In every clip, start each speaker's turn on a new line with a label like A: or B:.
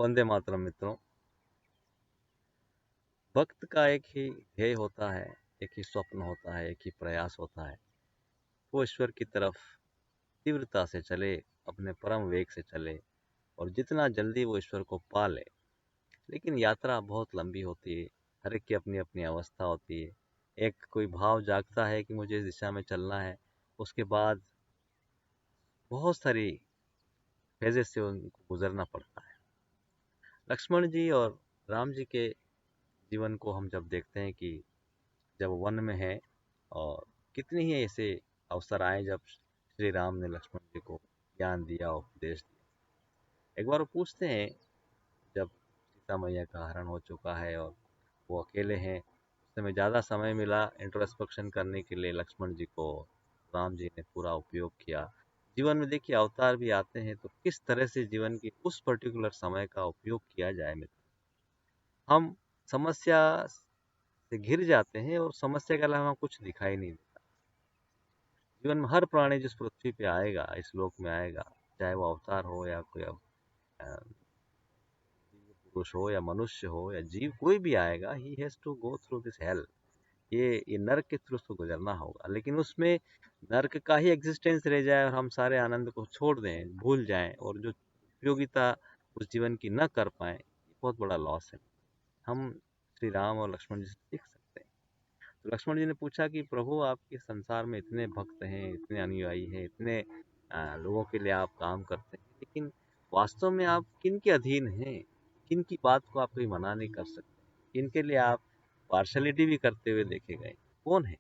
A: वंदे मातरम मित्रों। भक्त का एक ही ध्येय होता है, एक ही स्वप्न होता है, एक ही प्रयास होता है। वो ईश्वर की तरफ तीव्रता से चले, अपने परम वेग से चले और जितना जल्दी वो ईश्वर को पा ले। लेकिन यात्रा बहुत लंबी होती है, हर एक की अपनी अपनी अवस्था होती है। एक कोई भाव जागता है कि मुझे इस दिशा में चलना है, उसके बाद बहुत सारी फेजेस से उनको गुजरना पड़ता है। लक्ष्मण जी और राम जी के जीवन को हम जब देखते हैं कि जब वन में है और कितने ही ऐसे अवसर आए जब श्री राम ने लक्ष्मण जी को ज्ञान दिया, उपदेश दिया। एक बार वो पूछते हैं, जब सीता मैया का हरण हो चुका है और वो अकेले हैं, उस समय ज़्यादा समय मिला इंट्रोस्पेक्शन करने के लिए लक्ष्मण जी को। राम जी ने पूरा उपयोग किया। जीवन में देखिए अवतार भी आते हैं तो किस तरह से जीवन की उस पर्टिकुलर समय का उपयोग किया जाए मित्र। हम समस्या से घिर जाते हैं और समस्या के अलावा कुछ दिखाई नहीं देता। जीवन में हर प्राणी जिस पृथ्वी पे आएगा, इस लोक में आएगा, चाहे वो अवतार हो या कोई पुरुष हो या मनुष्य हो या जीव, कोई भी आएगा, he has to go through this hell. ये नर्क के थ्रू उसको गुजरना होगा। लेकिन उसमें नर्क का ही एग्जिस्टेंस रह जाए और हम सारे आनंद को छोड़ दें, भूल जाएं और जो उपयोगिता उस जीवन की न कर पाए, ये बहुत बड़ा लॉस है। हम श्री राम और लक्ष्मण जी से सीख सकते हैं। तो लक्ष्मण जी ने पूछा कि प्रभु, आपके संसार में इतने भक्त हैं, इतने अनुयायी हैं, इतने लोगों के लिए आप काम करते हैं, लेकिन वास्तव में आप किन के अधीन हैं? किन की बात को आप कोई मना नहीं कर सकते? किन के लिए आप पार्शलिटी भी करते हुए देखे गए? कौन है?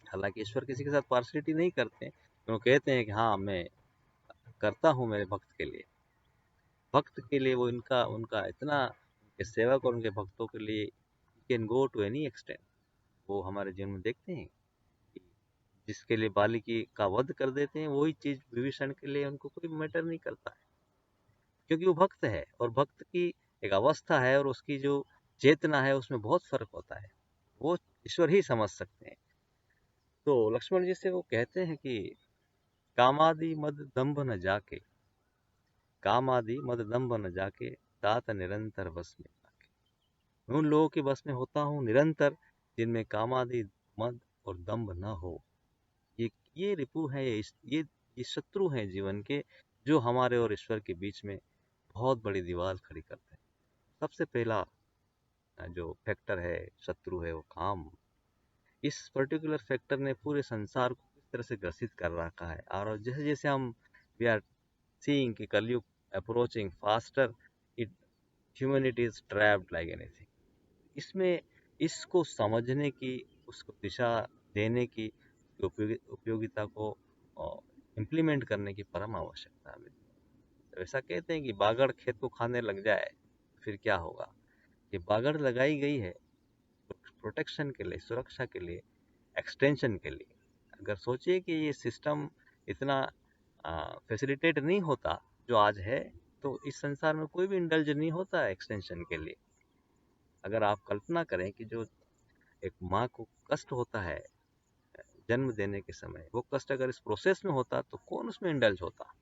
A: हालांकि ईश्वर किसी के साथ पार्शलिटी नहीं करते, वो कहते हैं कि हाँ, मैं करता हूँ मेरे भक्त के लिए। भक्त के लिए वो इनका उनका इतना, उनके सेवक और उनके भक्तों के लिए can go to any extent. वो हमारे जीवन में देखते हैं कि जिसके लिए बाली का वध कर देते हैं, वही चीज विभीषण के लिए उनको कोई मैटर नहीं करता है, क्योंकि वो भक्त है। और भक्त की एक अवस्था है और उसकी जो चेतना है, उसमें बहुत फर्क होता है। वो ईश्वर ही समझ सकते हैं। तो लक्ष्मण जी से वो कहते हैं कि कामादि मद दंभ न जाके, कामादि मद दंभ न जाके, तात निरंतर बस में जाके। मैं उन लोगों के बस में होता हूँ निरंतर, जिनमें कामादि मद और दंभ न हो। ये ये रिपु है, ये शत्रु हैं जीवन के, जो हमारे और ईश्वर के बीच में बहुत बड़ी दीवार खड़ी करते हैं। सबसे पहला जो फैक्टर है, शत्रु है, वो काम। इस पर्टिकुलर फैक्टर ने पूरे संसार को किस तरह से ग्रसित कर रखा है। और जैसे जैसे हम वी आर सीइंग कि कलयुग approaching faster, it humanity is trapped like anything. इसमें इसको समझने की, उसको दिशा देने की, उपयोगिता को इम्प्लीमेंट करने की परम आवश्यकता है। तो ऐसा कहते हैं कि बागड़ खेत को खाने लग जाए, फिर क्या होगा? ये बागड़ लगाई गई है प्रोटेक्शन के लिए, सुरक्षा के लिए, एक्सटेंशन के लिए। अगर सोचिए कि ये सिस्टम इतना फैसिलिटेट नहीं होता जो आज है, तो इस संसार में कोई भी इंडल्ज नहीं होता एक्सटेंशन के लिए। अगर आप कल्पना करें कि जो एक माँ को कष्ट होता है जन्म देने के समय, वो कष्ट अगर इस प्रोसेस में होता तो कौन उसमें इंडल्ज होता?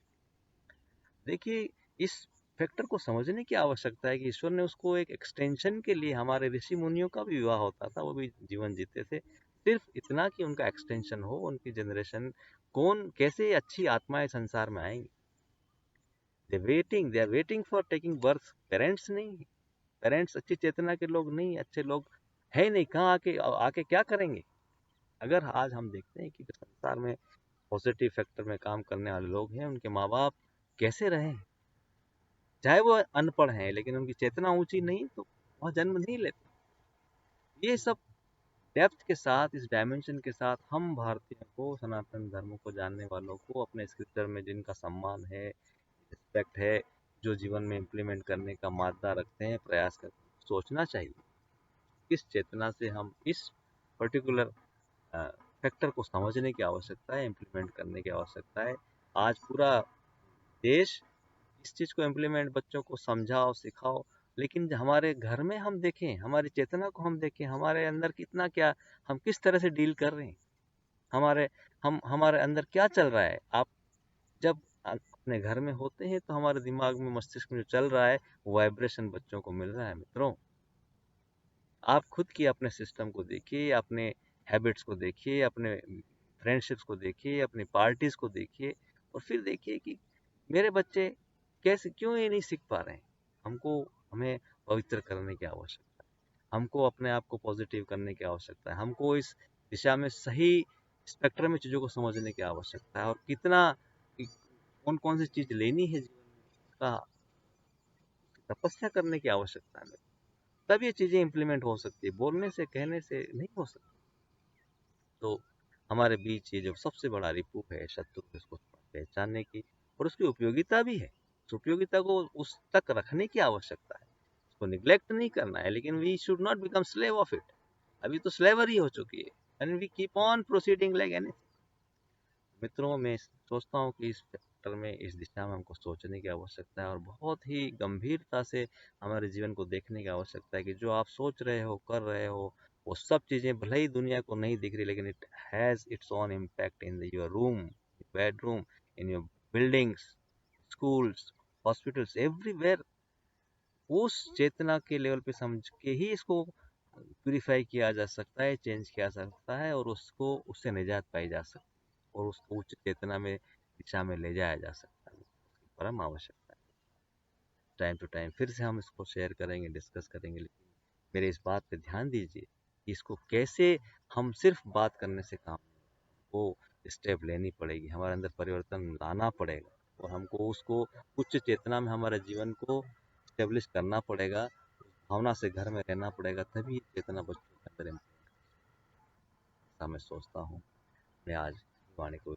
A: देखिए, इस फैक्टर को समझने की आवश्यकता है कि ईश्वर ने उसको एक एक्सटेंशन के लिए, हमारे ऋषि मुनियों का भी विवाह होता था, वो भी जीवन जीते थे, सिर्फ इतना कि उनका एक्सटेंशन हो, उनकी जनरेशन, कौन कैसे अच्छी आत्माएं संसार में आएंगी। They are waiting for taking birth. Parents नहीं, पेरेंट्स अच्छी चेतना के लोग नहीं, अच्छे लोग है नहीं। कहाँ आके आके क्या करेंगे? अगर आज हम देखते हैं कि संसार में पॉजिटिव फैक्टर में काम करने वाले लोग हैं, उनके माँ बाप कैसे रहे, चाहे वो अनपढ़ हैं, लेकिन उनकी चेतना ऊंची नहीं तो वह जन्म नहीं लेते। ये सब डेप्थ के साथ, इस डायमेंशन के साथ, हम भारतीयों को, सनातन धर्म को जानने वालों को, अपने स्क्रिप्चर में जिनका सम्मान है, रिस्पेक्ट है, जो जीवन में इम्प्लीमेंट करने का मादा रखते हैं, प्रयास करते हैं, सोचना चाहिए किस चेतना से हम इस पर्टिकुलर फैक्टर को समझने की आवश्यकता है, इम्प्लीमेंट करने की आवश्यकता है। आज पूरा देश इस चीज को इम्प्लीमेंट, बच्चों को समझाओ, सिखाओ। लेकिन हमारे घर में हम देखें, हमारी चेतना को हम देखें, हमारे अंदर कितना क्या, हम किस तरह से डील कर रहे हैं, हमारे अंदर क्या चल रहा है। आप जब अपने घर में होते हैं तो हमारे दिमाग में, मस्तिष्क में जो चल रहा है वो वाइब्रेशन बच्चों को मिल रहा है। मित्रों, आप खुद की अपने सिस्टम को देखिए, अपने हैबिट्स को देखिए, अपने फ्रेंडशिप्स को देखिए, अपनी पार्टीज को देखिए, और फिर देखिए कि मेरे बच्चे कैसे, क्यों ये नहीं सीख पा रहे हैं। हमको हमें पवित्र करने की आवश्यकता है, हमको अपने आप को पॉजिटिव करने की आवश्यकता है, हमको इस दिशा में सही स्पेक्ट्रम में चीज़ों को समझने की आवश्यकता है, और कितना कौन कौन सी चीज़ लेनी है जीवन में, उसका तपस्या करने की आवश्यकता है। तब ये चीज़ें इम्प्लीमेंट हो सकती है, बोलने से, कहने से नहीं हो सकती। तो हमारे बीच ये जो सबसे बड़ा रिपू है, शत्रु है, उसको पहचानने की और उसकी उपयोगिता भी है, उस उपयोगिता को उस तक रखने की आवश्यकता है, उसको निग्लेक्ट नहीं करना है, लेकिन we should not become slave of it. अभी तो स्लेवरी हो चुकी है, and we keep on proceeding like any. मित्रों, मैं सोचता हूँ कि इस सेक्टर में, इस दिशा में हमको सोचने की आवश्यकता है, और बहुत ही गंभीरता से हमारे जीवन को देखने की आवश्यकता है कि जो आप सोच रहे हो, कर रहे हो, वो सब चीज़ें भले ही दुनिया को नहीं दिख रही, लेकिन it has its own impact in your room, bedroom, in your buildings, schools, hospitals, everywhere. उस चेतना के लेवल पे समझ के ही इसको प्यूरिफाई किया जा सकता है, चेंज किया जा सकता है, और उसको, उससे निजात पाई जा सकती है, और उसको उच्च चेतना में, दिशा में ले जाया जा सकता है। उसकी परम आवश्यकता है। टाइम टू टाइम फिर से हम इसको शेयर करेंगे, डिस्कस करेंगे, लेकिन मेरे इस बात पे ध्यान दीजिए कि इसको कैसे, हम सिर्फ बात करने से काम, वो स्टेप लेनी पड़ेगी, हमारे अंदर परिवर्तन लाना पड़ेगा, और हमको उसको उच्च चेतना में हमारे जीवन को स्टेब्लिश करना पड़ेगा, उस भावना से घर में रहना पड़ेगा, तभी ये चेतना बच्चों के अंदर इम्प्लीमेंट, ऐसा मैं सोचता हूँ। मैं आज वाणी को